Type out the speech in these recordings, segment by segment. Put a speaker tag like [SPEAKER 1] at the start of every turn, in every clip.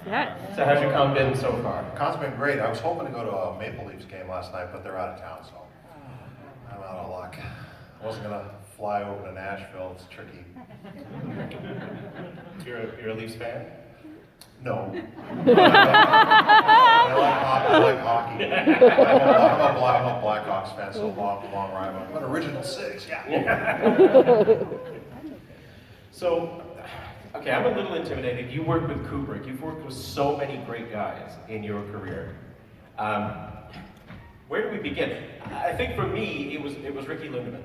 [SPEAKER 1] Yeah.
[SPEAKER 2] So how's your con been so far?
[SPEAKER 3] Con's been great. I was hoping to go to a Maple Leafs game last night, but they're out of town, so I'm out of luck. I wasn't gonna fly over to Nashville. It's tricky.
[SPEAKER 2] You're a Leafs fan?
[SPEAKER 3] No. I like hockey. I'm a Blackhawks fan, so long ride. I'm an original six, yeah.
[SPEAKER 2] So, okay, I'm a little intimidated. You worked with Kubrick. You've worked with so many great guys in your career. Where do we begin? I think for me, it was Ricky Lindemann.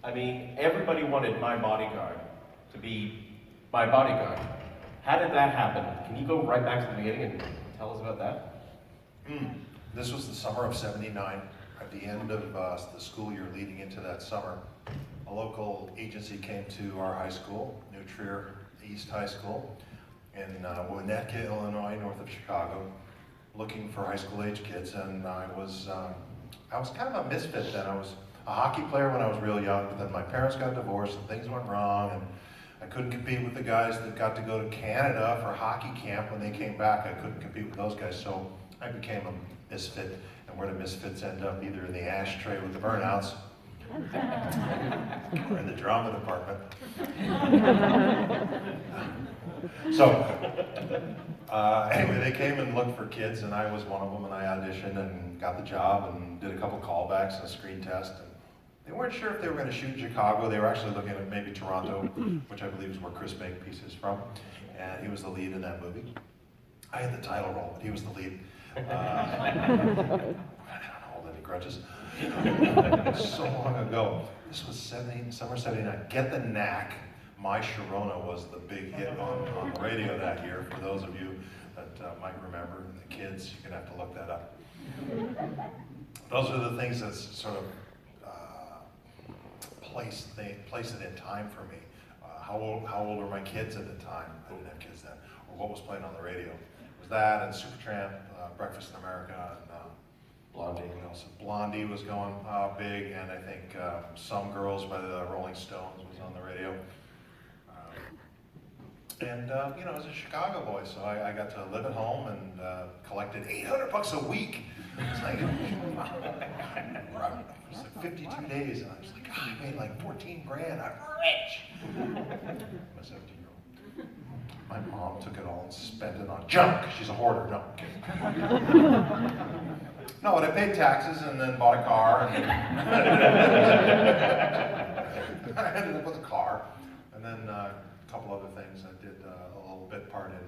[SPEAKER 2] I mean, everybody wanted my bodyguard to be my bodyguard. How did that happen? Can you go right back to the beginning and tell us about that?
[SPEAKER 3] This was the summer of '79. At the end of the school year leading into that summer, a local agency came to our high school, New Trier East High School, in Winnetka, Illinois, north of Chicago, looking for high school age kids. And I was kind of a misfit then. I was a hockey player when I was real young, but then my parents got divorced and things went wrong, and I couldn't compete with the guys that got to go to Canada for hockey camp. When they came back, I couldn't compete with those guys, so I became a misfit. And where do misfits end up? Either in the ashtray with the burnouts, or in the drama department. So, anyway, they came and looked for kids, and I was one of them, and I auditioned and got the job and did a couple callbacks and a screen test. And they weren't sure if they were going to shoot in Chicago. They were actually looking at maybe Toronto, which I believe is where Chris Makepeace is from, and he was the lead in that movie. I had the title role, but he was the lead. I don't hold any grudges. So long ago. This was summer '79. Get the Knack. My Sharona was the big hit on the radio that year. For those of you that might remember, the kids, you're gonna have to look that up. Those are the things that sort of place it in time for me. How old were my kids at the time? I didn't have kids then. Or what was playing on the radio? It was that and Supertramp, Breakfast in America, and
[SPEAKER 2] Blondie.
[SPEAKER 3] So Blondie was going big, and I think Some Girls by the Rolling Stones was on the radio. I was a Chicago boy, so I got to live at home and collected $800 a week. It's like, it was like 52 days, and I was like, I made like 14 grand. I'm rich. My 17-year-old. My mom took it all and spent it on junk. She's a hoarder. No, I'm kidding. No, but I paid taxes and then bought a car. And I ended up with a car, and then a couple other things. I did a little bit part in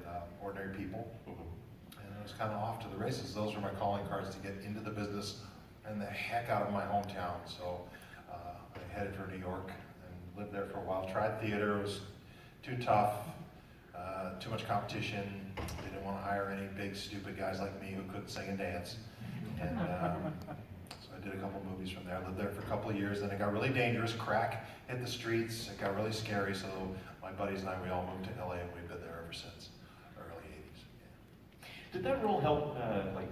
[SPEAKER 3] Ordinary People, and I was kind of off to the races. Those were my calling cards to get into the business and the heck out of my hometown. So I headed for New York and lived there for a while. Tried theater. It was too tough. Too much competition. They didn't want to hire any big, stupid guys like me who couldn't sing and dance. And so I did a couple movies from there. I lived there for a couple of years. Then it got really dangerous. Crack hit the streets. It got really scary. So my buddies and I, we all moved to LA, and we've been there ever since, early 80s. Yeah.
[SPEAKER 2] Did that role help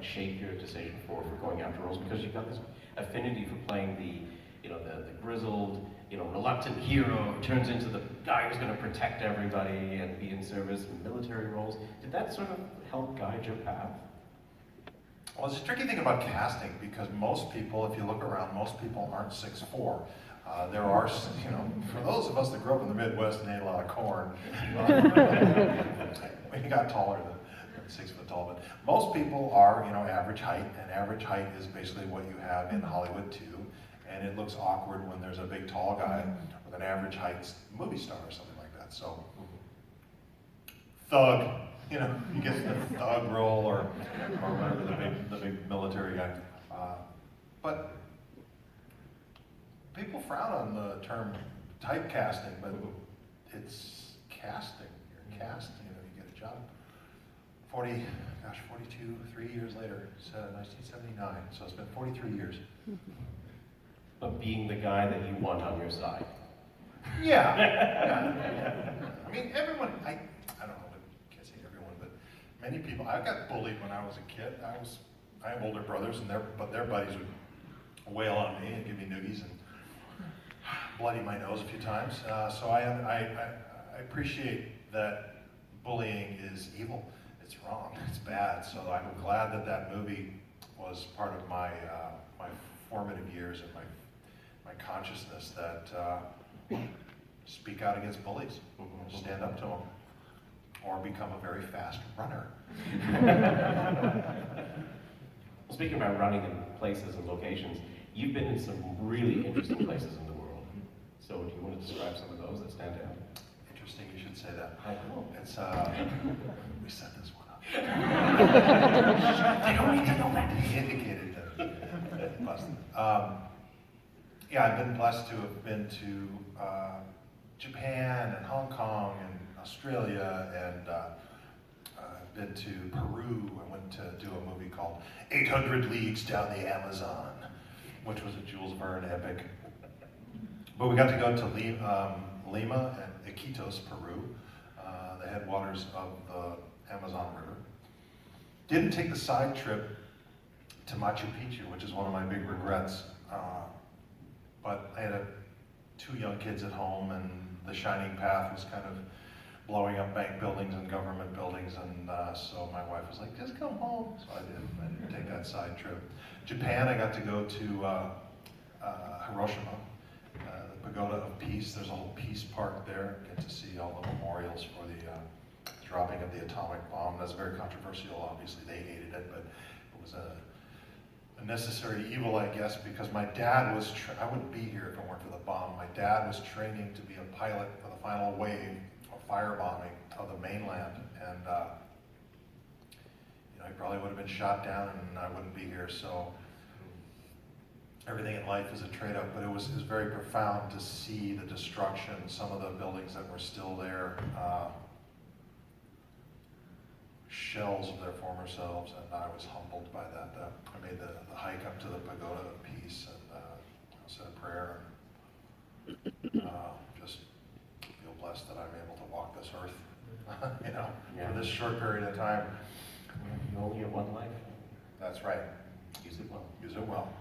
[SPEAKER 2] shape your decision for going after roles? Because you've got this affinity for playing the grizzled, reluctant hero who turns into the guy who's going to protect everybody and be in service in military roles. Did that sort of help guide your path?
[SPEAKER 3] Well, it's a tricky thing about casting, because most people, if you look around, most people aren't 6'4". There are, for those of us that grew up in the Midwest and ate a lot of corn, we got taller than 6 foot tall. But most people are, average height, and average height is basically what you have in Hollywood too. And it looks awkward when there's a big tall guy with an average height movie star or something like that. So, thug, you get the thug role or whatever, the big military guy. But people frown on the term typecasting, but it's casting. You're cast, you get a job. 42, 3 years later, it's 1979, so it's been 43 years.
[SPEAKER 2] Of being the guy that you want on your side.
[SPEAKER 3] Yeah. I mean, everyone, I don't know, I can't say everyone, but many people, I got bullied when I was a kid. I have older brothers, and their buddies would wail on me and give me noogies and bloody my nose a few times. So I appreciate that bullying is evil. it's wrong, it's bad. So I'm glad that that movie was part of my my formative years and my consciousness that speak out against bullies, stand up to them, or become a very fast runner.
[SPEAKER 2] Well, speaking about running in places and locations, you've been in some really interesting places in the world. So do you want to describe some of those that stand out?
[SPEAKER 3] Interesting, you should say that.
[SPEAKER 2] I know.
[SPEAKER 3] It's we set this one up.
[SPEAKER 2] They don't need to know that.
[SPEAKER 3] He indicated that. Yeah, I've been blessed to have been to Japan and Hong Kong and Australia, and I've been to Peru. I went to do a movie called 800 Leagues Down the Amazon, which was a Jules Verne epic. But we got to go to Lima and Iquitos, Peru, the headwaters of the Amazon River. Didn't take the side trip to Machu Picchu, which is one of my big regrets. But I had 2 young kids at home, and the Shining Path was kind of blowing up bank buildings and government buildings, and so my wife was like, just come home. So I didn't take that side trip. Japan, I got to go to Hiroshima, the Pagoda of Peace. There's a whole peace park there. Get to see all the memorials for the dropping of the atomic bomb. That's very controversial, obviously. They hated it, but it was a necessary evil, I guess, because my dad was, I wouldn't be here if it weren't for the bomb. My dad was training to be a pilot for the final wave of firebombing of the mainland, and you know, he probably would have been shot down and I wouldn't be here, so everything in life is a trade-off, but it was very profound to see the destruction, some of the buildings that were still there, shells of their former selves, and I was humbled by that. I made the hike up to the Pagoda of Peace, and I said a prayer, and just feel blessed that I'm able to walk this earth, you know, for this short period of time.
[SPEAKER 2] You only have one life.
[SPEAKER 3] That's right.
[SPEAKER 2] Use it well.
[SPEAKER 3] Use it well.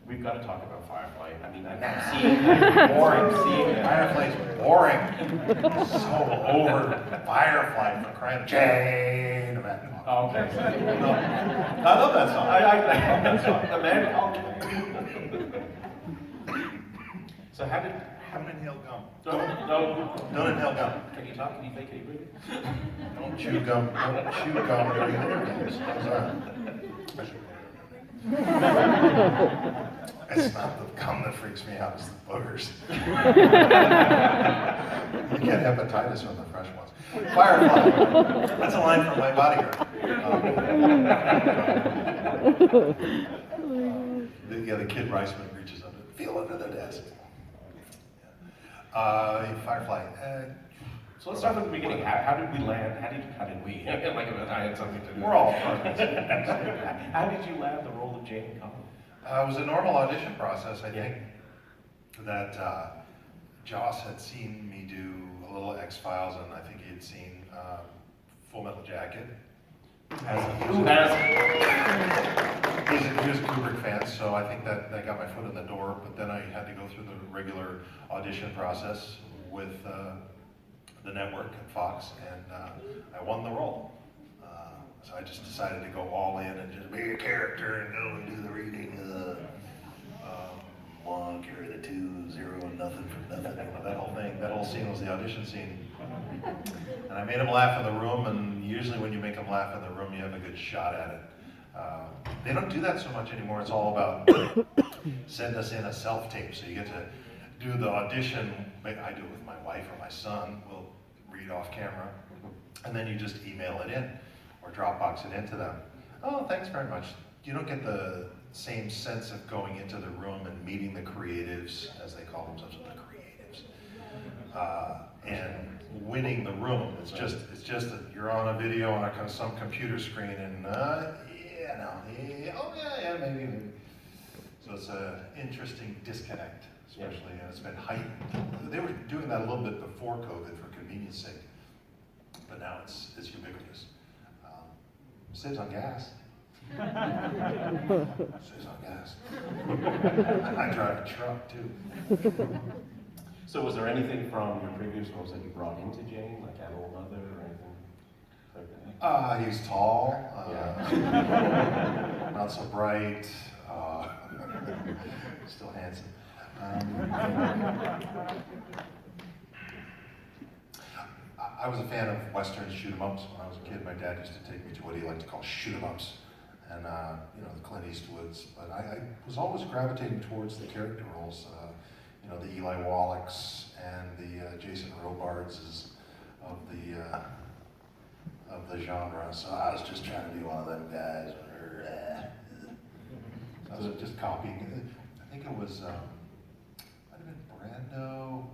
[SPEAKER 2] We've got to talk about Firefly. I mean, I'm
[SPEAKER 3] Nah.
[SPEAKER 2] seeing that.
[SPEAKER 3] Boring.
[SPEAKER 2] Seeing
[SPEAKER 3] Firefly's boring. So over. Firefly for crying. Jane.
[SPEAKER 2] Oh, okay.
[SPEAKER 3] No. I love that song.
[SPEAKER 2] I like that song. The man. So how did
[SPEAKER 3] Don't inhale gum.
[SPEAKER 2] don't
[SPEAKER 3] inhale gum.
[SPEAKER 2] Can you talk? Can you fake it?
[SPEAKER 3] Don't chew gum. Don't chew gum during interviews. How's that? It's not the gum that freaks me out, it's the boogers. You get hepatitis from the fresh ones. Firefly. That's a line from my bodyguard. The kid Reisman reaches up and feel under the desk. Firefly.
[SPEAKER 2] So let's start from the beginning. How did we land? How did we? Like I had something to do.
[SPEAKER 3] We're all fun.
[SPEAKER 2] How did you land the role of Jane Collins?
[SPEAKER 3] It was a normal audition process. I think that Joss had seen me do a little X-Files, and I think he had seen Full Metal Jacket.
[SPEAKER 2] Who has?
[SPEAKER 3] He was a Kubrick fan, so I think that got my foot in the door. But then I had to go through the regular audition process with the network at Fox, and I won the role. So I just decided to go all in and just be a character and go and do the reading. 1, carry the 2, 0, nothing from nothing. You know, that whole thing, that whole scene was the audition scene. And I made them laugh in the room, and usually when you make them laugh in the room, you have a good shot at it. They don't do that so much anymore. It's all about send us in a self-tape. So you get to do the audition. I do it with my wife or my son. We'll read off camera, and then you just email it in or Dropbox it into them. Oh, thanks very much. You don't get the same sense of going into the room and meeting the creatives, as they call themselves, the creatives, and winning the room. It's just that you're on a video on some computer screen, and maybe. So it's an interesting disconnect, especially, and it's been heightened. They were doing that a little bit before COVID for convenience sake, but now it's ubiquitous. Saves on gas. Saves on gas. I drive a truck too.
[SPEAKER 2] So was there anything from your previous roles that you brought into Jane, like Animal Mother or anything like that?
[SPEAKER 3] He's tall,
[SPEAKER 2] Yeah.
[SPEAKER 3] not so bright, still handsome. I was a fan of Western shoot-'em-ups when I was a kid. My dad used to take me to what he liked to call shoot-'em-ups, and you know, the Clint Eastwoods. But I was always gravitating towards the character roles. You know, the Eli Wallachs and the Jason Robards of the genre. So I was just trying to be one of them guys. So I was just copying. I think it was might have been Brando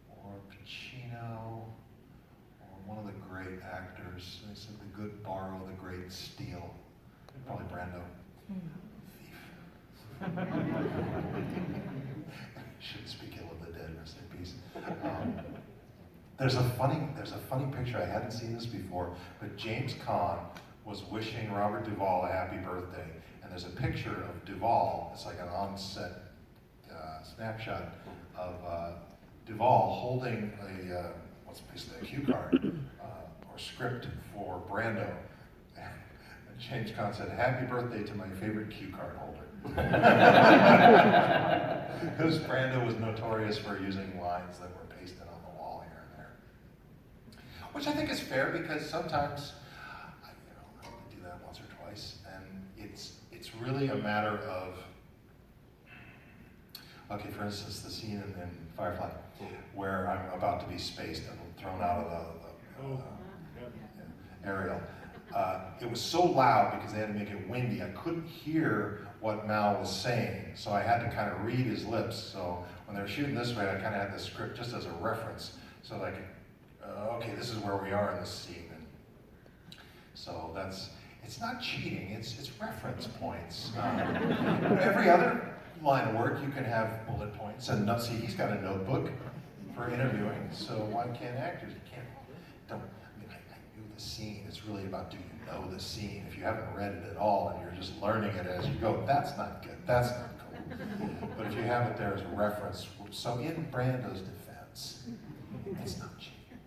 [SPEAKER 3] or Pacino. One of the great actors. They said the good borrow, the great steal. Probably Brando. Thief. Shouldn't speak ill of the dead, rest in peace. There's a funny picture, I hadn't seen this before, but James Caan was wishing Robert Duvall a happy birthday. And there's a picture of Duvall, it's like an on-set snapshot of Duvall holding a what's basically a cue card or script for Brando. And James Caan said, "Happy birthday to my favorite cue card holder." Because Brando was notorious for using lines that were pasted on the wall here and there. Which I think is fair because sometimes, I do that once or twice, and it's really a matter of, okay, for instance, the scene in Firefly, where I'm about to be spaced and thrown out of the aerial. It was so loud because they had to make it windy, I couldn't hear what Mal was saying, so I had to kind of read his lips. So when they were shooting this way, I kind of had the script just as a reference, so that I could, okay, this is where we are in this scene. And so it's not cheating, it's reference points. Every other line of work, you can have bullet points, and see, he's got a notebook for interviewing, so why can't actors? You can't, I knew the scene. It's really about, do you know the scene? If you haven't read it at all and you're just learning it as you go, that's not good, that's not cool. But if you have it there as a reference, so in Brando's defense, it's not cheating.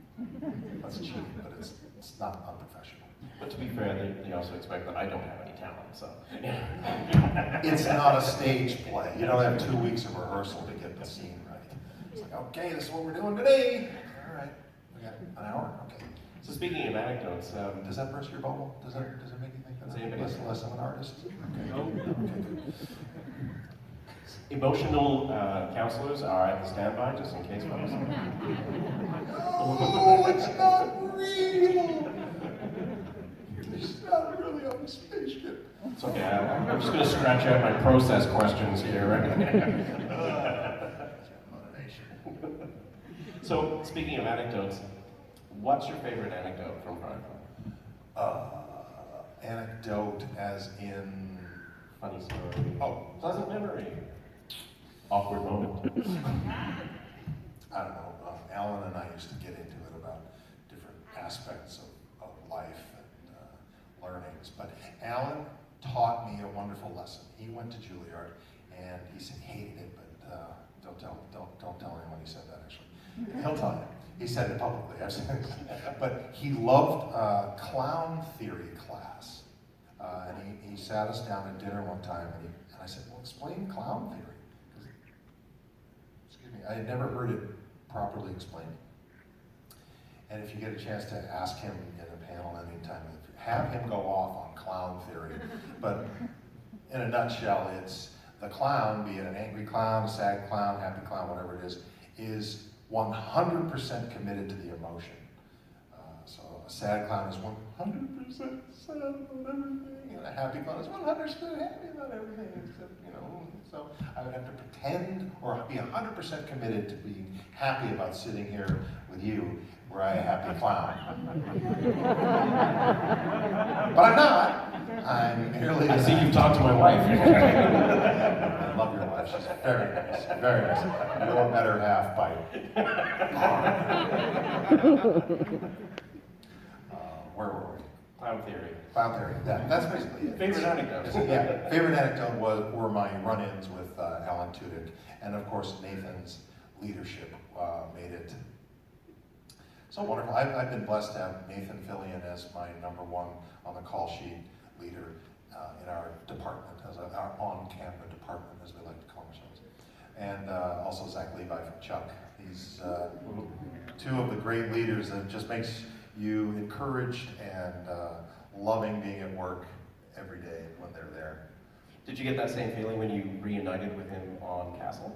[SPEAKER 3] That's cheating, but it's not unprofessional.
[SPEAKER 2] But to be fair, they also expect that I don't have any talent, so.
[SPEAKER 3] It's not a stage play. You don't have 2 weeks of rehearsal to get the scene right. It's like, okay, this is what we're doing today. All right, we got an hour, okay.
[SPEAKER 2] So speaking of anecdotes,
[SPEAKER 3] Does that burst your bubble? Does it make you think that I'm less of an artist? Okay.
[SPEAKER 2] No.
[SPEAKER 3] Okay, good.
[SPEAKER 2] Emotional counselors are at the standby, just in case folks.
[SPEAKER 3] No, it's not real. It's not really on the spaceship.
[SPEAKER 2] It's okay, I'm just going to scratch out my process questions here. So, speaking of anecdotes, what's your favorite anecdote from Firefly?
[SPEAKER 3] Anecdote as in...
[SPEAKER 2] Funny story.
[SPEAKER 3] Oh.
[SPEAKER 2] Pleasant memory. Awkward moment.
[SPEAKER 3] I don't know, Alan and I used to get into it about different aspects of life and learnings, but Alan taught me a wonderful lesson. He went to Juilliard and he said he hated it, but don't tell anyone he said that actually. He'll tell you. He said it publicly, I've seen it. But he loved clown theory class. And he sat us down at dinner one time and I said, well, explain clown theory. Excuse me, I had never heard it properly explained. And if you get a chance to ask him in a panel anytime, have him go off on clown theory. But in a nutshell, it's the clown, be it an angry clown, a sad clown, happy clown, whatever it is 100% committed to the emotion. So a sad clown is 100% sad about everything, and a happy clown is 100% happy about everything, except, so I would have to pretend or be 100% committed to being happy about sitting here with you, were I a happy clown. But I'm not. I'm merely...
[SPEAKER 2] I see you've talked to my wife.
[SPEAKER 3] I love your wife. She's very nice. Very nice. Your better half bite. Where were we?
[SPEAKER 2] Clown theory.
[SPEAKER 3] Clown theory. That's basically it.
[SPEAKER 2] Favorite anecdote.
[SPEAKER 3] Yeah. Favorite anecdote were my run-ins with Alan Tudyk, and of course Nathan's leadership made it so wonderful. I've been blessed to have Nathan Fillion as my number one on the call sheet leader in our department, as our on-camera department, as we like to call ourselves. And also Zach Levi from Chuck. He's two of the great leaders that just makes you encouraged and loving being at work every day when they're there.
[SPEAKER 2] Did you get that same feeling when you reunited with him on Castle?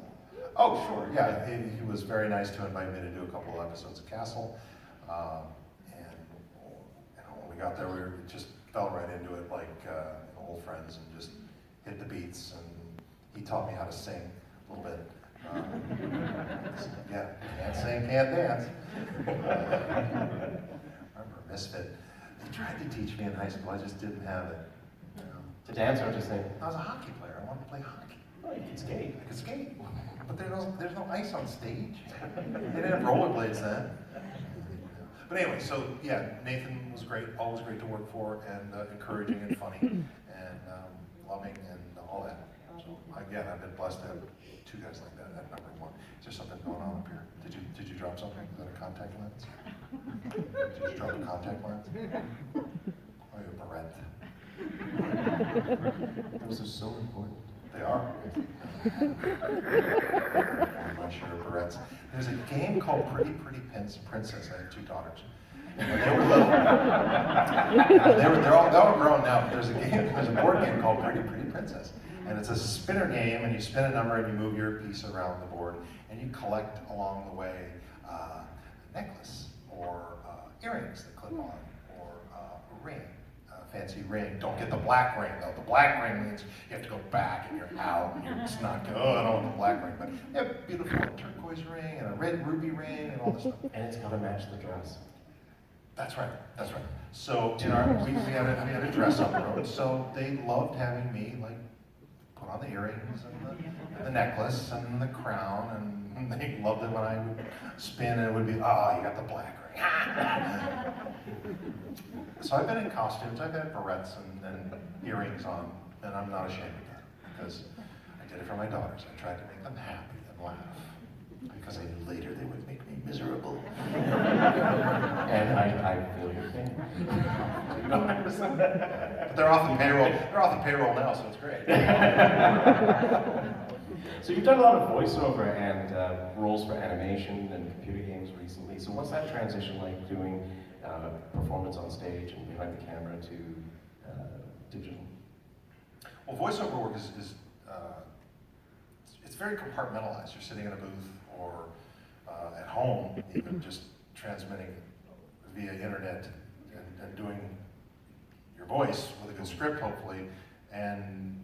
[SPEAKER 3] Oh, sure, yeah. He was very nice to invite me to do a couple of episodes of Castle. And when we got there, we just fell right into it like old friends and just hit the beats. And he taught me how to sing a little bit. Yeah, can't sing, can't dance. Remember Misfit? They tried to teach me in high school, I just didn't have it. You know.
[SPEAKER 2] To dance or to sing?
[SPEAKER 3] I was a hockey player, I wanted to play hockey.
[SPEAKER 2] Oh, you can skate.
[SPEAKER 3] I could skate, but there's no ice on stage. They didn't have rollerblades then. But anyway, so yeah, Nathan was great, always great to work for, and encouraging and funny, and loving and all that. So again, I've been blessed to have two guys like that at number one. Is there something going on up here? Did you drop something? Is that a contact lens? Did you drop a contact lens? Or a barrette?
[SPEAKER 2] Those are so important.
[SPEAKER 3] They are. I'm not sure barrettes. There's a game called Pretty Princess. I have two daughters. And when they were little, they're all grown now. But there's a board game called Pretty Princess. And it's a spinner game, and you spin a number and you move your piece around the board, and you collect along the way a necklace, or earrings that clip on, or a ring, a fancy ring. Don't get the black ring though. The black ring means you have to go back and you're out, and it's not good. Oh, I don't want the black ring, but you have a beautiful turquoise ring and a red ruby ring and all this stuff.
[SPEAKER 2] And it's got to match the dress.
[SPEAKER 3] That's right, that's right. So in our, we had a dress up road, so they loved having me like put on the earrings and the necklace and the crown, and they loved it when I would spin and it would be, oh, you got the black ring. So I've been in costumes, I've had barrettes and earrings on, and I'm not ashamed of that, because I did it for my daughters. I tried to make them happy and laugh, because I knew later they would make me miserable.
[SPEAKER 2] And I feel your pain.
[SPEAKER 3] But they're off the payroll now, so it's great.
[SPEAKER 2] So you've done a lot of voiceover and roles for animation and computer games recently. So what's that transition like, doing performance on stage and behind the camera to digital?
[SPEAKER 3] Well, voiceover work is it's very compartmentalized. You're sitting in a booth or at home, even just transmitting via internet and doing your voice with a good script, hopefully, and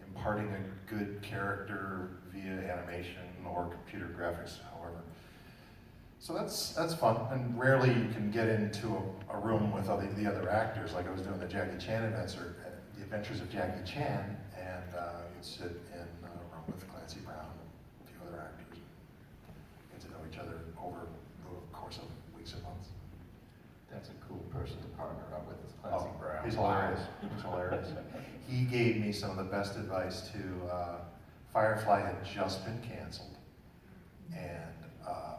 [SPEAKER 3] imparting a good character via animation or computer graphics, however. So that's fun, and rarely you can get into a room with the other actors, like I was doing the Jackie Chan the Adventures of Jackie Chan, and you'd sit in a room with Clancy Brown and a few other actors, get to know each other over the course of weeks and months.
[SPEAKER 2] That's a cool person to partner up with, is Clancy Brown.
[SPEAKER 3] He's hilarious. He's hilarious. He gave me some of the best advice too. Firefly had just been canceled, and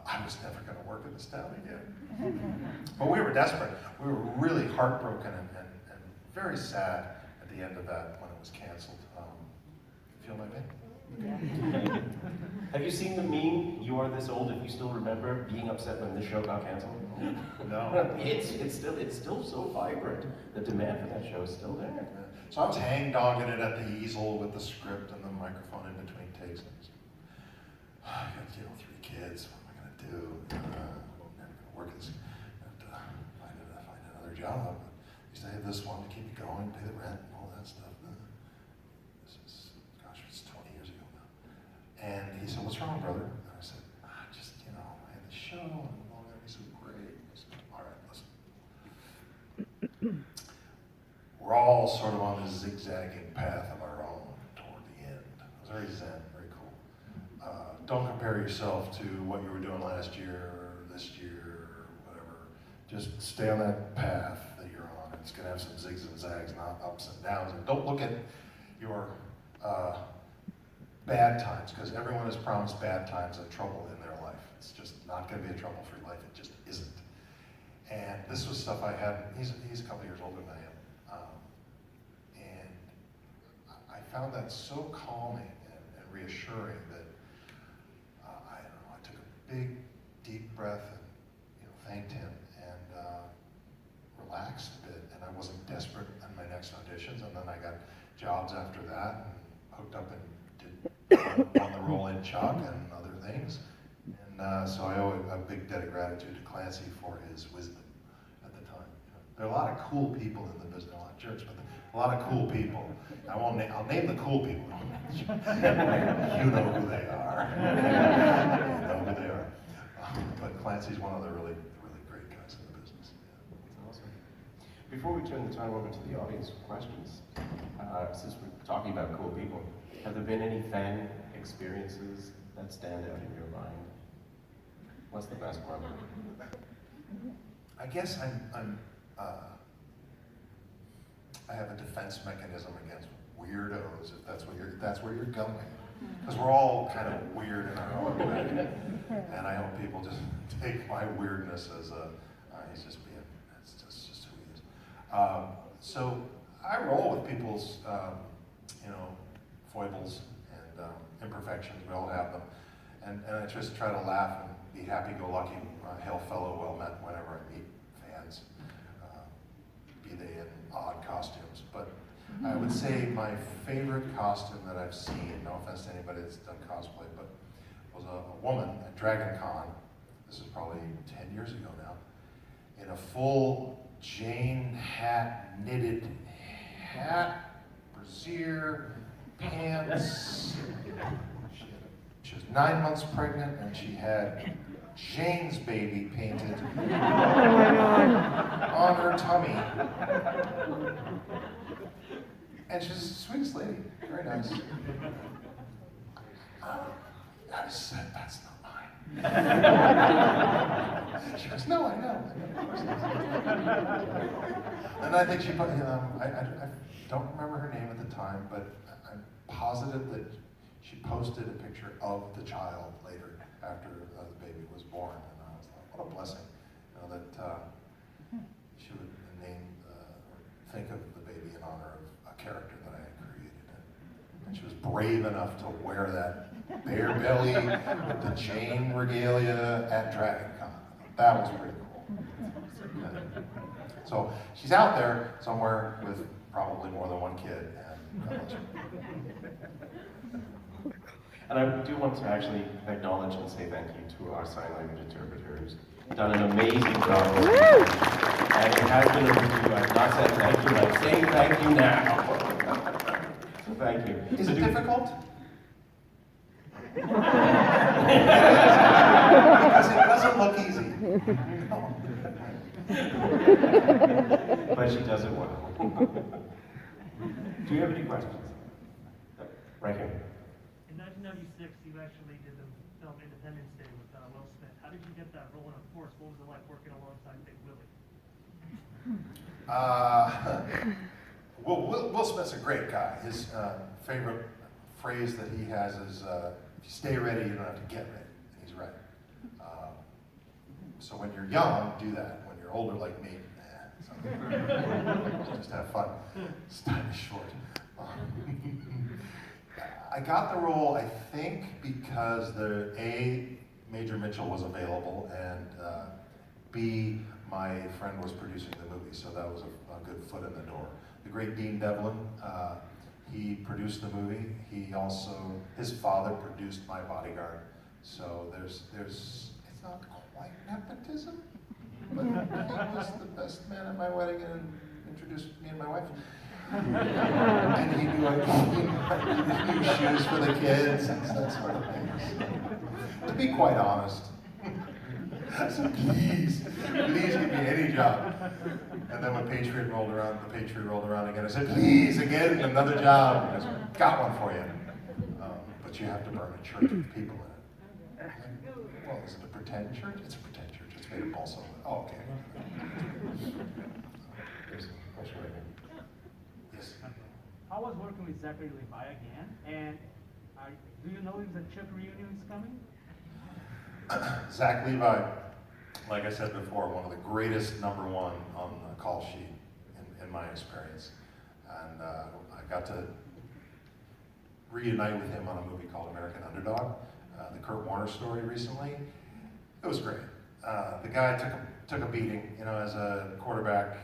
[SPEAKER 3] I was never going to work at this town again. But we were desperate. We were really heartbroken and very sad at the end of that when it was canceled. Feel my pain?
[SPEAKER 2] Have you seen the meme, "You are this old if you still remember being upset when this show got canceled"?
[SPEAKER 3] No.
[SPEAKER 2] It's still so vibrant. The demand for that show is still there.
[SPEAKER 3] So I was hang-dogging it at the easel with the script and the microphone in between takes. And I got 3 kids. What am I going to do? I'm never going to work at this. I have to find another job. At least I have this one to keep me going, pay the rent, and all that stuff. This is, gosh, it's 20 years ago now. And he said, "What's wrong, brother?" And I said, "Just, I had the show, and all that." He said, "Great." I said, "All right, listen. We're all sort of on this zigzagging path of our own toward the end." It was very zen, very cool. Don't compare yourself to what you were doing last year or this year or whatever. Just stay on that path that you're on. It's going to have some zigs and zags, not ups and downs. And don't look at your bad times, because everyone is promised bad times and trouble in their life. It's just not going to be a trouble-free life. It just isn't. And this was stuff I had. He's a couple years older than I am, and I found that so calming and reassuring that I don't know. I took a big, deep breath and thanked him and relaxed a bit. And I wasn't desperate in my next auditions. And then I got jobs after that and hooked up and did on the role in Chuck and other things. And so I owe a big debt of gratitude to Clancy for his wisdom at the time. There are a lot of cool people in the business, a lot of jerks, but a lot of cool people. I'll name the cool people. You know who they are. You know who they are. But Clancy's one of the really, really great guys in the business. Yeah.
[SPEAKER 2] That's awesome. Before we turn the time over to the audience for questions, since we're talking about cool people, have there been any fan experiences that stand out in your mind? What's the best one?
[SPEAKER 3] I guess I have a defense mechanism against weirdos, if that's where you're going. Because we're all kind of weird in our own way. And I hope people just take my weirdness as he's just being, that's just who he is. So I roll with people's, foibles and imperfections. We all have them. And I just try to laugh and be happy-go-lucky, hail fellow, well met whenever I meet fans, be they in odd costumes. But I would say my favorite costume that I've seen, no offense to anybody that's done cosplay, but was a woman at Dragon-Con, this is probably 10 years ago now, in a full Jane hat, knitted hat, brassiere, pants. She was 9 months pregnant and she had Jane's baby painted on her tummy. And she's the sweetest lady, very nice. I said, that's not mine. She goes, no, I know. And I think she put, I don't remember her name at the time, but I'm positive that she posted a picture of the child later after the baby was born. And I was like, what a blessing, that she would name, or think of the baby in honor of a character that I had created. And she was brave enough to wear that bare belly with the chain regalia at Dragon-Con. That was pretty cool. So she's out there somewhere with probably more than one kid.
[SPEAKER 2] And I do want to actually acknowledge and say thank you to our sign language interpreters. You've done an amazing job. And it has been a review. I've not said thank you, I'm saying thank you now. So thank you.
[SPEAKER 3] Is it difficult? Because it doesn't look easy.
[SPEAKER 2] But she does it well. Do you have any questions? Right here.
[SPEAKER 1] In 1996, you actually did the film Independence Day with Will Smith. How did you get that role? And of course, what was it like working alongside Big Willie?
[SPEAKER 3] Will Smith's a great guy. His favorite phrase that he has is, if you stay ready, you don't have to get ready. And he's right. So when you're young, do that. When you're older like me, just have fun. This time is short. I got the role, I think, because Major Mitchell was available, and B, my friend was producing the movie, so that was a good foot in the door. The great Dean Devlin, he produced the movie. His father produced My Bodyguard, so it's not quite nepotism, but he was the best man at my wedding and introduced me and my wife. And he knew new shoes for the kids and that sort of thing. So, to be quite honest, I said, please give me any job. And then when the Patriot rolled around again, I said, please, again, another job. He goes, got one for you. But you have to burn a church with people in it. Well, is it a pretend church? It's a pretend church. It's made of balsa wood. Oh, okay.
[SPEAKER 2] There's a question right here.
[SPEAKER 3] Yes.
[SPEAKER 1] How was working with Zachary Levi again? And
[SPEAKER 4] Do you know if the Chuck reunion is coming?
[SPEAKER 3] Zach Levi, like I said before, one of the greatest number one on the call sheet in my experience. And I got to reunite with him on a movie called American Underdog, the Kurt Warner story recently. It was great. The guy took a beating, you know, as a quarterback.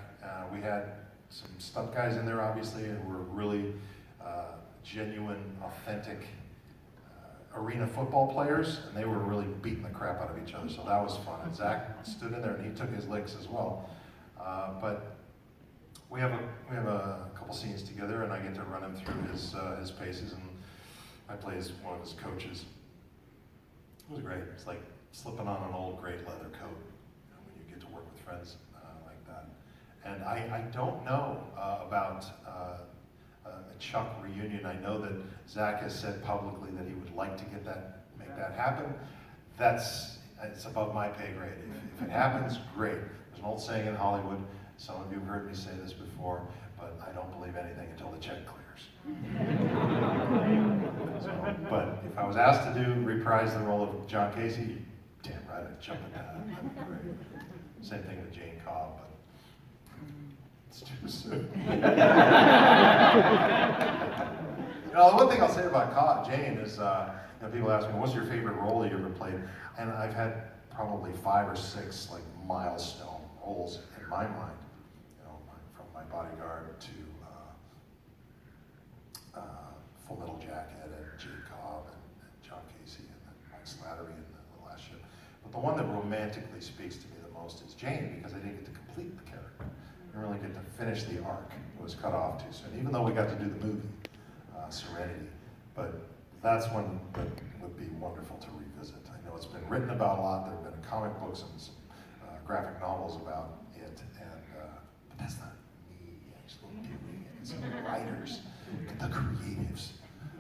[SPEAKER 3] We had some stunt guys in there, obviously, and were really genuine, authentic arena football players, and they were really beating the crap out of each other, so that was fun. And Zach stood in there and he took his licks as well. But we have a couple scenes together, and I get to run him through his paces, and I play as one of his coaches. It was great. It's like slipping on an old great leather coat, you know, when you get to work with friends like that. And I don't know about a Chuck reunion. I know that Zach has said publicly that he would like to make that happen. It's above my pay grade. If it happens, great. There's an old saying in Hollywood, some of you have heard me say this before, but I don't believe anything until the check clears. But if I was asked to reprise the role of John Casey, damn right I'd jump at that. That'd be great. Same thing with Jane Cobb, but it's too soon. You know, the one thing I'll say about Jane is, you know, people ask me, what's your favorite role you ever played? And I've had probably 5 or 6 like milestone roles in my mind. You know, from My Bodyguard to Full Metal Jacket and Jane Cobb and John Casey and then Mike Slattery in the last ship. But the one that romantically speaks to me the most is Jane, because I didn't get to complete the character. I didn't really get to finish the arc. It was cut off too soon, even though we got to do the movie. Serenity, but that's one that would be wonderful to revisit. I know it's been written about a lot. There have been comic books and some graphic novels about it, and but that's not me actually doing it. It's the writers, the creatives,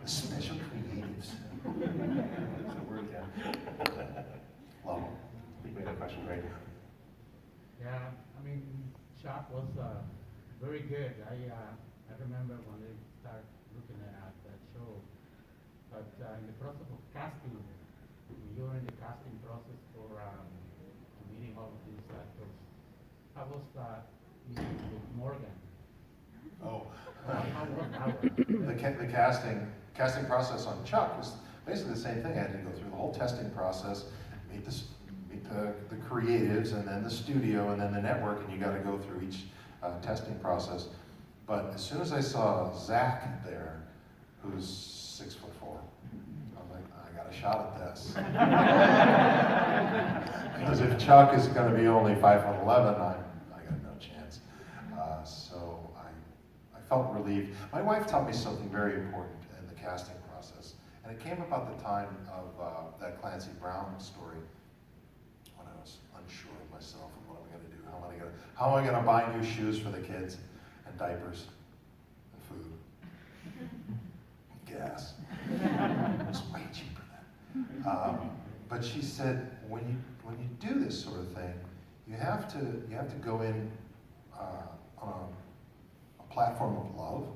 [SPEAKER 3] the special creatives.
[SPEAKER 2] That's a word, yeah.
[SPEAKER 3] Love them.
[SPEAKER 2] I think we had a question right here.
[SPEAKER 4] Yeah, I mean, Chuck was very good. I remember when they started looking at that show, but in the process of casting, during the casting process for meeting all of these actors, I was meeting with Morgan.
[SPEAKER 3] Oh.
[SPEAKER 4] How was that?
[SPEAKER 3] The casting process on Chuck was basically the same thing. I had to go through the whole testing process, meet the creatives, and then the studio, and then the network, and you got to go through each testing process. But as soon as I saw Zach there, who's 6'4", I'm like, I got a shot at this. Because if Chuck is going to be only 5'11", I got no chance. So I felt relieved. My wife taught me something very important in the casting process, and it came about the time of that Clancy Brown story, when I was unsure of myself and what am I going to do? How am I going to buy new shoes for the kids? And diapers, and food, gas. It's way cheaper then. But she said, when you do this sort of thing, you have to go in on a platform of love.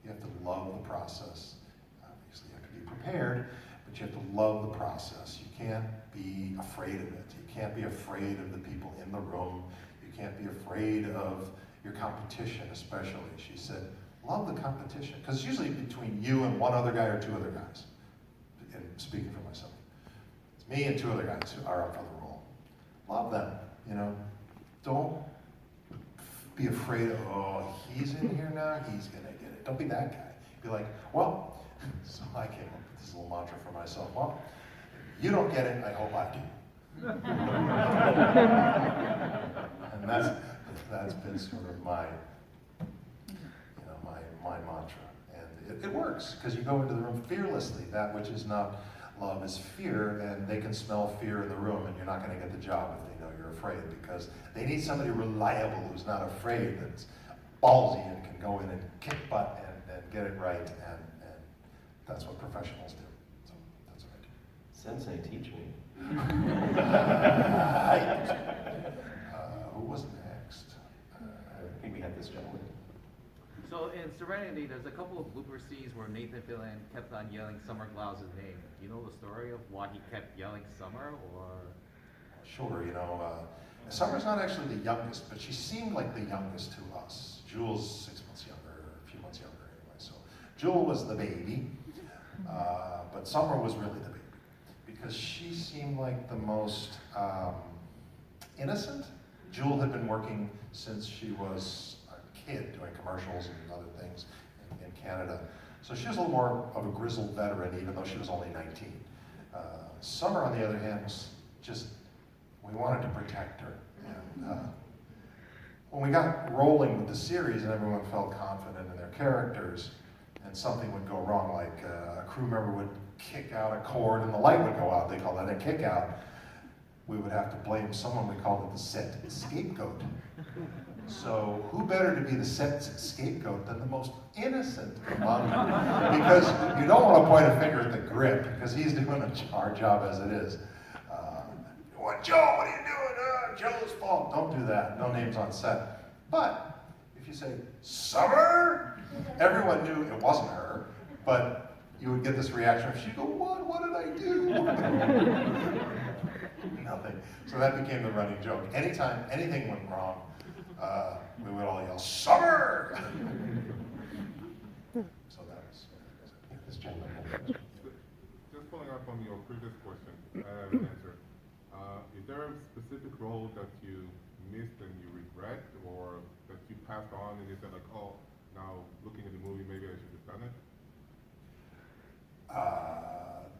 [SPEAKER 3] You have to love the process. Obviously, you have to be prepared, but you have to love the process. You can't be afraid of it. You can't be afraid of the people in the room. You can't be afraid of your competition, especially. She said, love the competition, because it's usually between you and one other guy or 2 other guys. And speaking for myself, it's me and 2 other guys who are up for the role. Love them, you know. Don't be afraid of, oh, he's in here now, he's gonna get it. Don't be that guy. Be like, well, so I came up with this little mantra for myself. Well, if you don't get it, I hope I do. And that's been sort of my mantra, and it works, because you go into the room fearlessly. That which is not love is fear, and they can smell fear in the room, and you're not going to get the job if they know you're afraid, because they need somebody reliable who's not afraid, that's ballsy and can go in and kick butt and get it right, and that's what professionals do. So that's what I do.
[SPEAKER 2] Sensei, teach me.
[SPEAKER 3] Who was next?
[SPEAKER 2] I think we had this gentleman.
[SPEAKER 5] So in in Serenity, there's a couple of blooper scenes where Nathan Fillion kept on yelling Summer Glause's name. Do you know the story of why he kept yelling Summer, or?
[SPEAKER 3] Sure, you know, Summer's not actually the youngest, but she seemed like the youngest to us. Jewel's 6 months younger, or a few months younger anyway. So Jewel was the baby, but Summer was really the baby because she seemed like the most innocent. Jewel had been working since she was a kid, doing commercials and other things in Canada. So she was a little more of a grizzled veteran, even though she was only 19. Summer, on the other hand, was just, we wanted to protect her. And when we got rolling with the series and everyone felt confident in their characters, and something would go wrong, like a crew member would kick out a cord and the light would go out, they call that a kick out, we would have to blame someone. We called it the set scapegoat. So who better to be the set scapegoat than the most innocent among them? Because you don't want to point a finger at the grip, because he's doing our job as it is. What, Joe, what are you doing? Joe's fault. Don't do that. No names on set. But if you say, Summer, everyone knew it wasn't her, but you would get this reaction. She'd go, what did I do? Nothing. So that became the running joke. Anytime anything went wrong, we would all yell, Summer! So that was this gentleman.
[SPEAKER 6] Just following up on your previous question, answer. Is there a specific role that you missed and you regret, or that you passed on and you said like, oh, now looking at the movie, maybe I should have done it?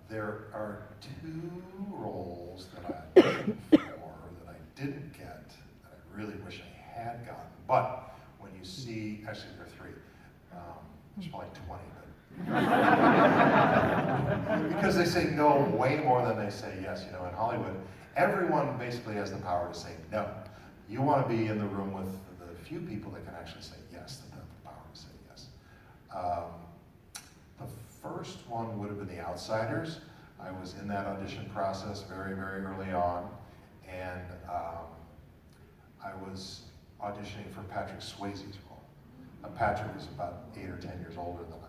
[SPEAKER 3] There are 2 roles that I auditioned for that I didn't get, that I really wish I had gotten. But when you see, actually there are 3. There's probably 20, but because they say no way more than they say yes. You know, in Hollywood, everyone basically has the power to say no. You want to be in the room with the few people that can actually say yes, that have the power to say yes. The first one would have been The Outsiders. I was in that audition process very, very early on, and I was auditioning for Patrick Swayze's role. Patrick was about 8 or 10 years older than I am,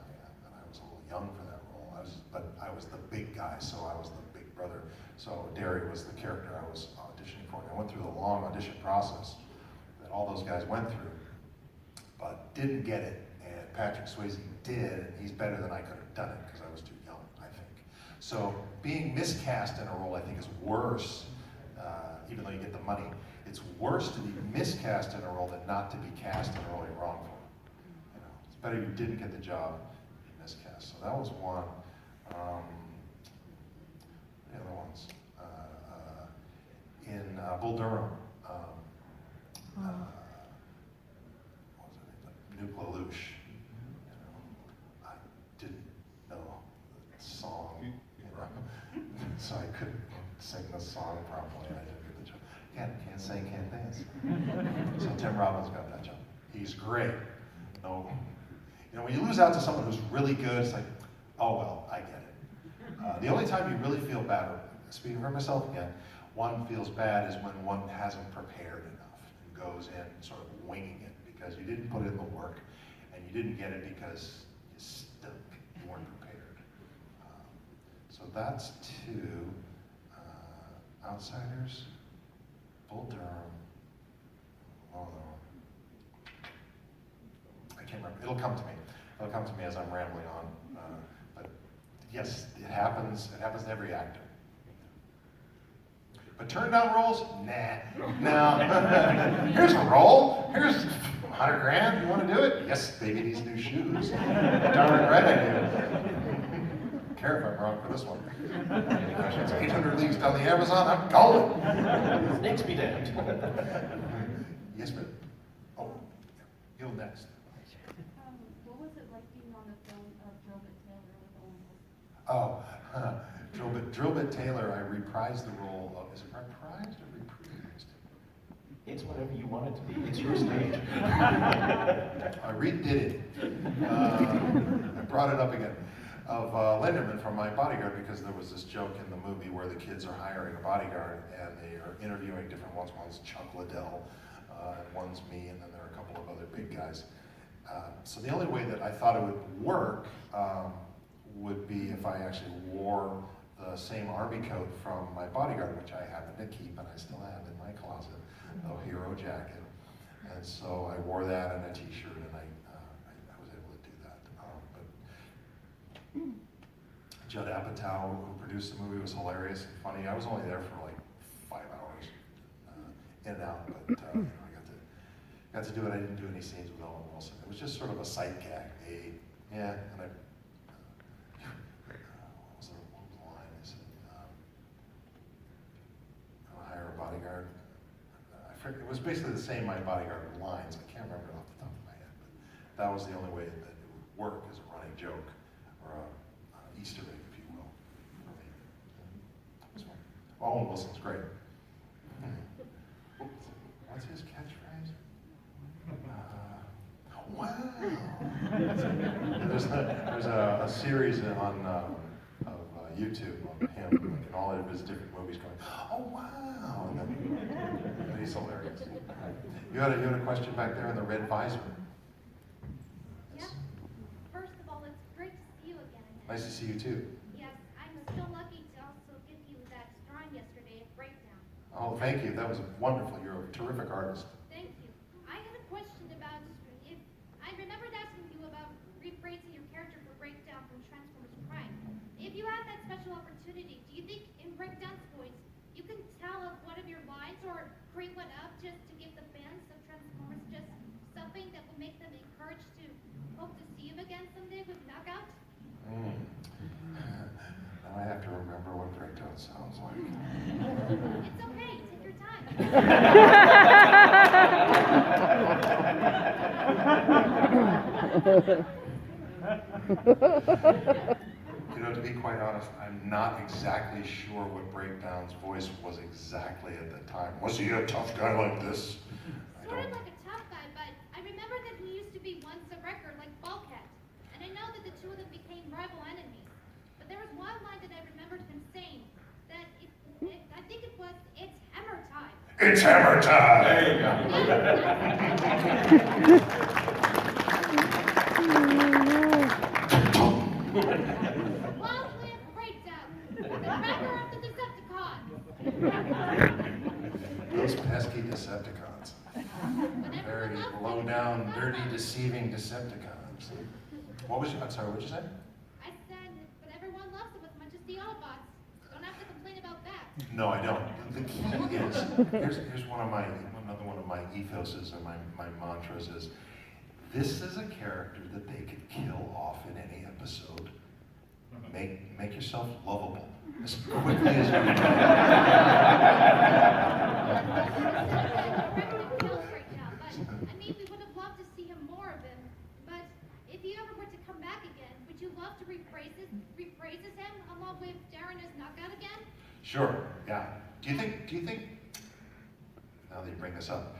[SPEAKER 3] and I was a little young for that role. But I was the big guy, so I was the big brother. So Derry was the character I was auditioning for. And I went through the long audition process that all those guys went through, but didn't get it. And Patrick Swayze did, and he's better than I could have done it because I was too young, I think. So being miscast in a role, I think, is worse, even though you get the money. It's worse to be miscast in a role than not to be cast in a role you're wrong for. You know, it's better you didn't get the job, be miscast. So that was one. The other ones. In Bull Durham, what was her name? Nuke LaLoosh. You know, I didn't know the song, you know, so I couldn't sing the song properly. I didn't get the job. Can't sing, can't dance. So Tim Robbins got that job. He's great. No, you know, when you lose out to someone who's really good, it's like, oh well, I get it. The only time you really feel bad, speaking for myself again, one feels bad is when one hasn't prepared enough and goes in sort of winging it because you didn't put in the work and you didn't get it because you stunk, you weren't prepared. So that's 2. Outsiders, Bull Durham, I can't remember. It'll come to me. It'll come to me as I'm rambling on. But yes, it happens. It happens to every actor. But turn down roles? Nah. No. Here's a role. Here's $100,000. You want to do it? Yes, baby needs new shoes. Darn right I do. Care if I'm wrong for this one. It's 800 leagues down the Amazon. I'm going.
[SPEAKER 2] Snakes be damned.
[SPEAKER 3] Yes, ma'am. Oh, you'll next.
[SPEAKER 7] What was it like being on the film of Drillbit Taylor with Owen?
[SPEAKER 3] Oh, Drillbit Taylor, I reprised the role of, is it reprised or reprised?
[SPEAKER 2] It's whatever you want it to be. It's your stage.
[SPEAKER 3] I redid it. I brought it up again. Of Linderman from My Bodyguard, because there was this joke in the movie where the kids are hiring a bodyguard and they are interviewing different ones. One's Chuck Liddell, and one's me, and then there are a couple of other big guys. So the only way that I thought it would work would be if I actually wore the same army coat from my bodyguard, which I happen to keep and I still have in my closet, the hero jacket. And so I wore that and a t-shirt, and I was able to do that. But Judd Apatow, who produced the movie, was hilarious and funny. I was only there for like 5 hours, in and out, but I got to do it. I didn't do any scenes with Owen Wilson. It was just sort of a sight gag. And I, what was the line? I said, I'll hire a bodyguard. It was basically the same My Bodyguard lines. I can't remember it off the top of my head, but that was the only way that it would work as a running joke, or a Easter egg, if you will, for me. It was fun. Owen Wilson's great. What's his catchphrase? Wow! There's a series on of YouTube on him, like in all of his different movies, going, oh wow! And then, he's hilarious. You had a question back there in the red visor.
[SPEAKER 7] Yep. First of all, it's great to see you again.
[SPEAKER 3] Nice to see you too.
[SPEAKER 7] Yes, I'm so lucky to also give you that drawing yesterday at Breakdown.
[SPEAKER 3] Oh, thank you. That was wonderful. You're a terrific artist.
[SPEAKER 7] Thank you. I had a question about if I remembered asking you about rephrasing your character for Breakdown from Transformers Prime. If you had that special opportunity, do you think in Breakdown's voice you can tell of one of your lines or bring one up just to give the fans of Transformers just something that will make them encouraged to hope to see him again someday with Knockout?
[SPEAKER 3] Now I have to remember what Breakdown sounds like.
[SPEAKER 7] It's okay. Take your time.
[SPEAKER 3] You know, to be quite honest, I'm not exactly sure what Breakdown's voice was exactly at the time. Was he a tough guy like this?
[SPEAKER 7] Sort of like a tough guy, but I remember that he used to be once a wrecker like Bulkhead. And I know that the two of them became rival enemies. But there was one line that I remembered him saying that I think it was, it's hammer time.
[SPEAKER 3] It's hammer time!
[SPEAKER 2] There you go.
[SPEAKER 7] Long live Breakdown, the wrecker of the Decepticons.
[SPEAKER 3] Those pesky Decepticons. Very low down, dirty, deceiving Decepticons. What was I'm sorry, what did you say?
[SPEAKER 7] I said, but everyone loves them as much as the Autobots. Don't have to complain about that.
[SPEAKER 3] No, I don't. The key is, here's another one of my ethoses and my mantras is, this is a character that they could kill off in any episode. Make yourself lovable as quickly as you can.
[SPEAKER 7] I mean, we would have loved to see him more of him. But if you ever were to come back again, would you love to rephrase him along with Darren as Knockout again?
[SPEAKER 3] Sure, yeah. Do you think, now that you bring this up,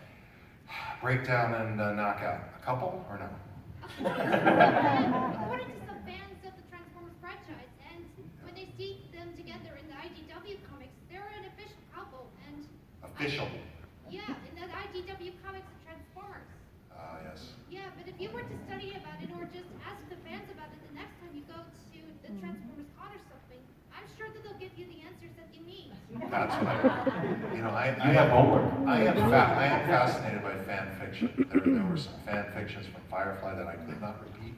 [SPEAKER 3] Breakdown and Knockout, a couple or no?
[SPEAKER 7] According to some fans of the Transformers franchise, and when they see them together in the IDW comics, they're an official couple, and...
[SPEAKER 3] Official?
[SPEAKER 7] Yeah, in the IDW comics of Transformers.
[SPEAKER 3] Yes.
[SPEAKER 7] Yeah, but if you were to study about it or just ask the fans about it the next time you go to the Transformers Con or something, I'm sure that they'll give you the answers that you need.
[SPEAKER 3] That's what I
[SPEAKER 2] have homework.
[SPEAKER 3] I am fascinated by fan fiction. There were some fan fictions from Firefly that I could not repeat.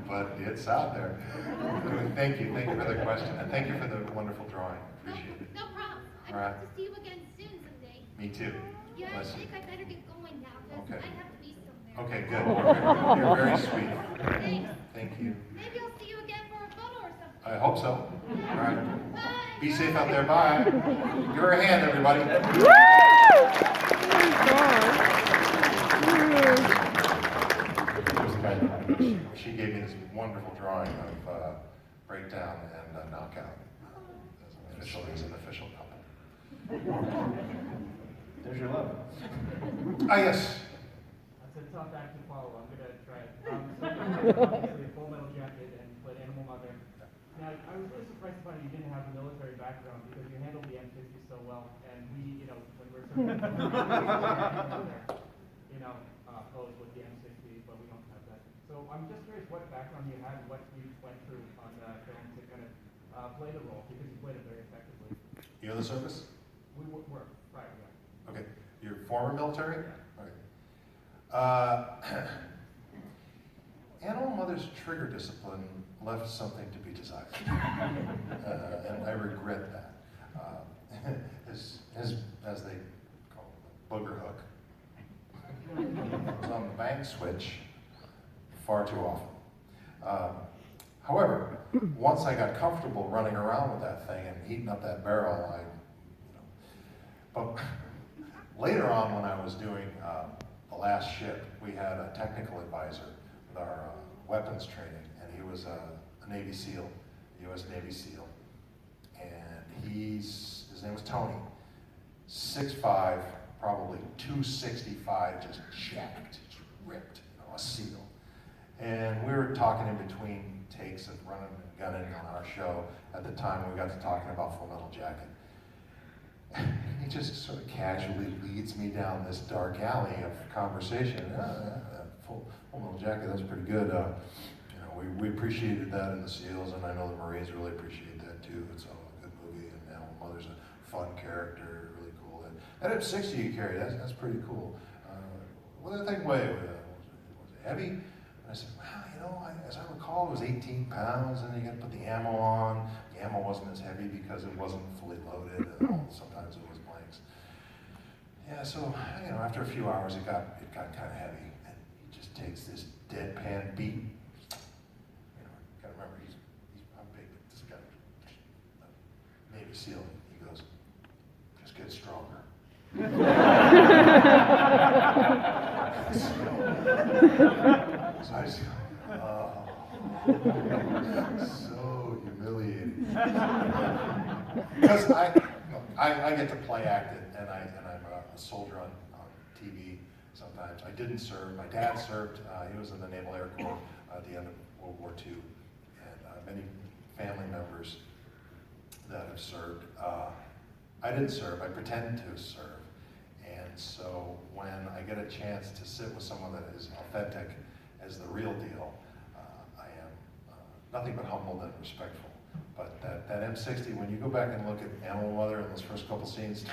[SPEAKER 3] But it's out there. Thank you for the question, and thank you for the wonderful drawing. Appreciate it.
[SPEAKER 7] No problem. I
[SPEAKER 3] All right.
[SPEAKER 7] hope to see you again soon someday.
[SPEAKER 3] Me too.
[SPEAKER 7] Yeah, I
[SPEAKER 3] Bless you.
[SPEAKER 7] think I better get going now, because
[SPEAKER 3] Okay.
[SPEAKER 7] I have to be somewhere.
[SPEAKER 3] Okay, good. You're very sweet.
[SPEAKER 7] Thanks.
[SPEAKER 3] Thank you.
[SPEAKER 7] Maybe I'll see you again for a photo or something.
[SPEAKER 3] I hope so. All right.
[SPEAKER 7] Bye.
[SPEAKER 3] Be safe out there. Bye. Give her a hand, everybody. She gave me this wonderful drawing of Breakdown and Knockout as an official couple.
[SPEAKER 2] There's your love.
[SPEAKER 3] Ah, yes.
[SPEAKER 4] That's a tough act to follow. I'm gonna try it. So obviously, Full Metal Jacket and played Animal Mother. Now, I was really surprised to find you didn't have a military background because you handled the M50 so well. And we, when we're you know, pose with the M60, but we don't have that. So I'm just curious what background you had, what you went through on the film to kind of play the role, because you played it very effectively.
[SPEAKER 3] You in the service?
[SPEAKER 4] We were, right, yeah.
[SPEAKER 3] Okay. You're former military?
[SPEAKER 4] Yeah.
[SPEAKER 3] Okay. Animal Mother's trigger discipline left something to be desired. And I regret that. As they call it, the booger hook was on the bank switch far too often. However, once I got comfortable running around with that thing and heating up that barrel, but later on when I was doing the last ship, we had a technical advisor with our weapons training, and he was a Navy SEAL, U.S. Navy SEAL, and his name was Tony, 6'5", probably 265, just jacked, just ripped, a SEAL. And we were talking in between takes of running and gunning on our show. At the time, we got to talking about Full Metal Jacket. He just sort of casually leads me down this dark alley of conversation. Full Metal Jacket, that's pretty good. We appreciated that in the SEALs, and I know the Marines really appreciate that too. It's a good movie, and Animal Mother's a fun character, really cool. And that M60 you carry, that's pretty cool. What did that thing weigh? Was it heavy? And I said, well, as I recall, it was 18 pounds, and you got to put the ammo on. The ammo wasn't as heavy because it wasn't fully loaded, and sometimes it was blanks. Yeah, so, after a few hours, it got kind of heavy, and he just takes this deadpan beat. Gotta remember, I'm big, but this guy, Navy SEAL, he goes, just get stronger. So I just so humiliating. Because I get to play acting, and I'm a soldier on TV sometimes. I didn't serve. My dad served. He was in the Naval Air Corps at the end of World War II. And many family members that have served. I didn't serve. I pretend to serve. And so when I get a chance to sit with someone that is authentic as the real deal, I am nothing but humbled and respectful. But that M60, when you go back and look at Animal Mother in those first couple scenes,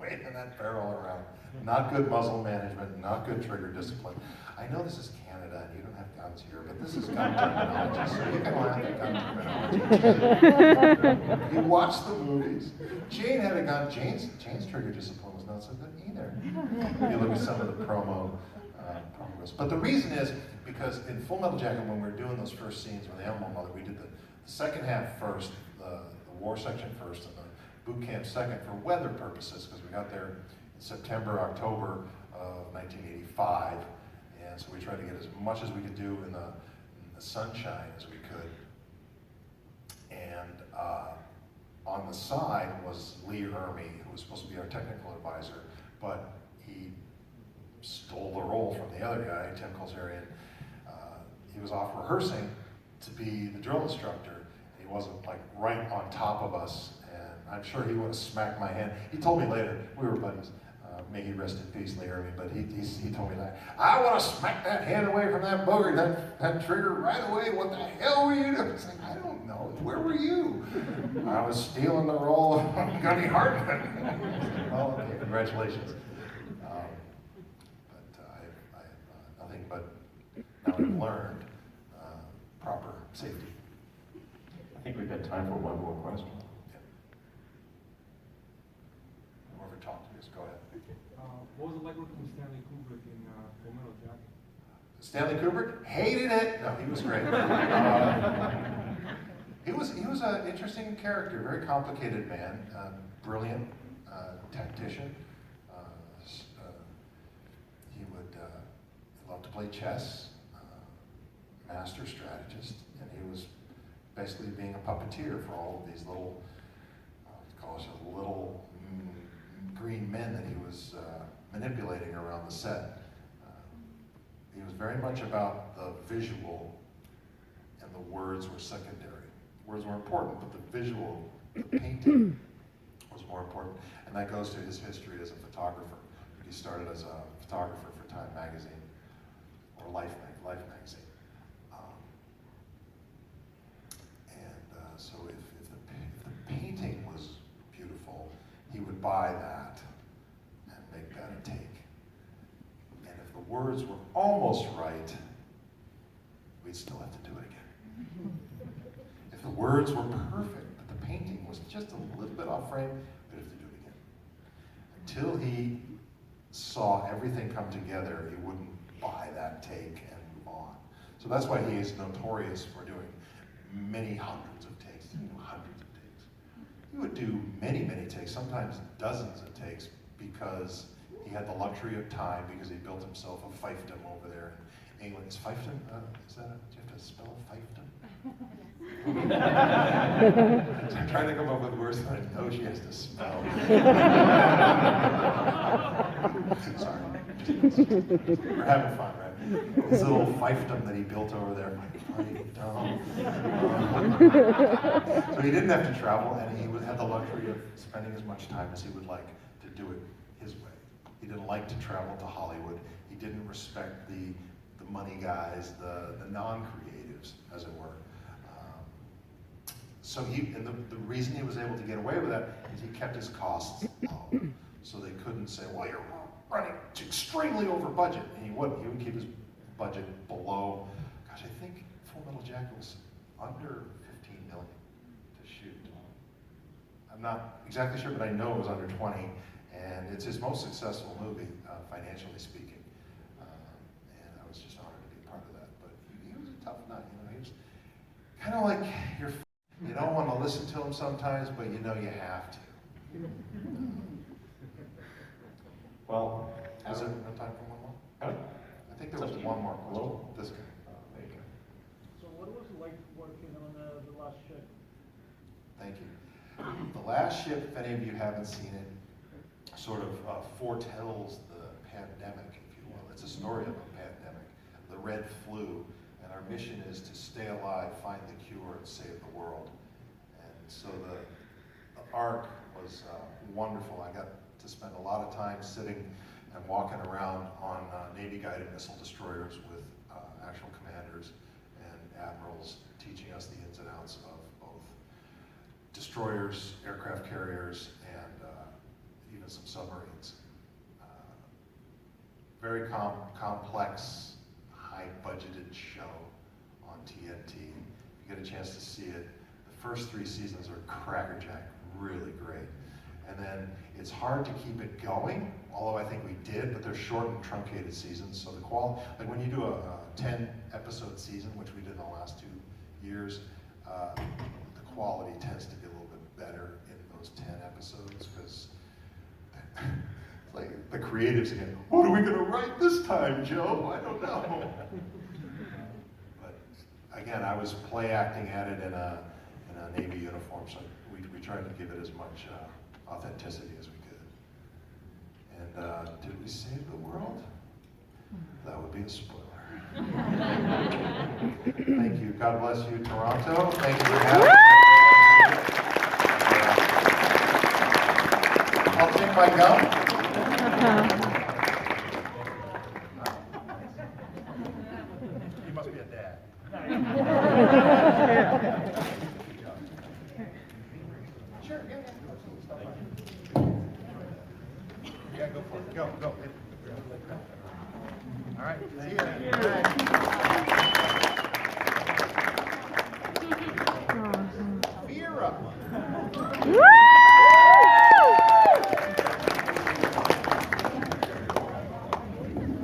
[SPEAKER 3] waving that barrel around, not good muzzle management, not good trigger discipline. I know this is Canada and you don't have guns here, but this is gun terminology, so you can laugh at gun terminology. You watch the movies. Jane had a gun. Jane's trigger discipline was not so good either. You look at some of the promos. But the reason is because in Full Metal Jacket, when we were doing those first scenes with Animal Mother, we did the second half first, the war section first, and the boot camp second for weather purposes, because we got there in September, October of 1985. And so we tried to get as much as we could do in the sunshine as we could. And on the side was Lee Ermey, who was supposed to be our technical advisor, but he stole the role from the other guy, Tim Kolzarian. He was off rehearsing to be the drill instructor. He wasn't right on top of us, and I'm sure he would have smacked my hand. He told me later, we were buddies. May he rest in peace, Lee Ermey, but he told me that. I want to smack that hand away from that booger, that trigger right away. What the hell were you doing? It's like, I don't know. Where were you? I was stealing the role of Gunny Hartman. Well, okay, congratulations. But I have nothing but now I've learned proper safety.
[SPEAKER 2] I think we've got time for one more question.
[SPEAKER 3] Whoever talked to us, go ahead.
[SPEAKER 8] What was it like working with Stanley Kubrick in Full Metal Jacket?
[SPEAKER 3] Stanley Kubrick hated it. No, he was great. He was an interesting character, very complicated man, brilliant tactician. He would love to play chess, master strategist, and he was basically being a puppeteer for all of these little, little green men that he was manipulating around the set. He was very much about the visual, and the words were secondary. Words were important, but the visual, the painting was more important, and that goes to his history as a photographer. He started as a photographer for Time magazine, or Life magazine. So if the painting was beautiful, he would buy that and make that a take. And if the words were almost right, we'd still have to do it again. If the words were perfect, but the painting was just a little bit off frame, we'd have to do it again. Until he saw everything come together, he wouldn't buy that take and move on. So that's why he is notorious for doing many hundreds of takes, hundreds of takes. He would do many, many takes, sometimes dozens of takes, because he had the luxury of time, because he built himself a fiefdom over there in England. Is fiefdom, do you have to spell fiefdom? I'm trying to come up with words that I know she has to spell. Sorry. We're having fun, right? His little fiefdom that he built over there. So he didn't have to travel, and he had the luxury of spending as much time as he would like to do it his way. He didn't like to travel to Hollywood. He didn't respect the money guys, the non-creatives, as it were. So the reason he was able to get away with that is he kept his costs low. So they couldn't say, well, you're running extremely over budget. And he wouldn't. He would keep his budget below, gosh, I think Full Metal Jacket was under 15 million to shoot. I'm not exactly sure, but I know it was under 20. And it's his most successful movie, financially speaking. And I was just honored to be a part of that. But he was a tough nut, He was kind of like your. You don't want to listen to him sometimes, but you know you have to.
[SPEAKER 2] Well,
[SPEAKER 3] Is there no time for one more?
[SPEAKER 2] Huh?
[SPEAKER 3] I think there was one more question.
[SPEAKER 2] Hello?
[SPEAKER 3] This guy.
[SPEAKER 2] There you go.
[SPEAKER 1] So what was it like working on the last ship?
[SPEAKER 3] Thank you. The Last Ship, if any of you haven't seen it, sort of foretells the pandemic, if you will. It's a story of a pandemic, the Red Flu, and our mission is to stay alive, find the cure, and save the world. And so the arc was wonderful. I got to spend a lot of time sitting and walking around on Navy-guided missile destroyers with actual commanders and admirals teaching us the ins and outs of both destroyers, aircraft carriers, and even some submarines. Very complex, high-budgeted show on TNT. If you get a chance to see it, the first 3 seasons are crackerjack, really great. And then it's hard to keep it going, although I think we did, but they're short and truncated seasons, so the quality, like when you do a 10-episode season, which we did in the last 2 years, the quality tends to be a little bit better in those 10 episodes, because like the creatives again, what are we going to write this time, Joe? I don't know. But again, I was play acting at it in a Navy uniform, so we tried to give it as much authenticity as we could. And did we save the world? That would be a spoiler. Thank you. God bless you, Toronto. Thank you for having me. I'll take my gum. You must be a dad. Sure, yeah. Yeah, go for it. Go. All right, see ya. Beer up.
[SPEAKER 9] Woo!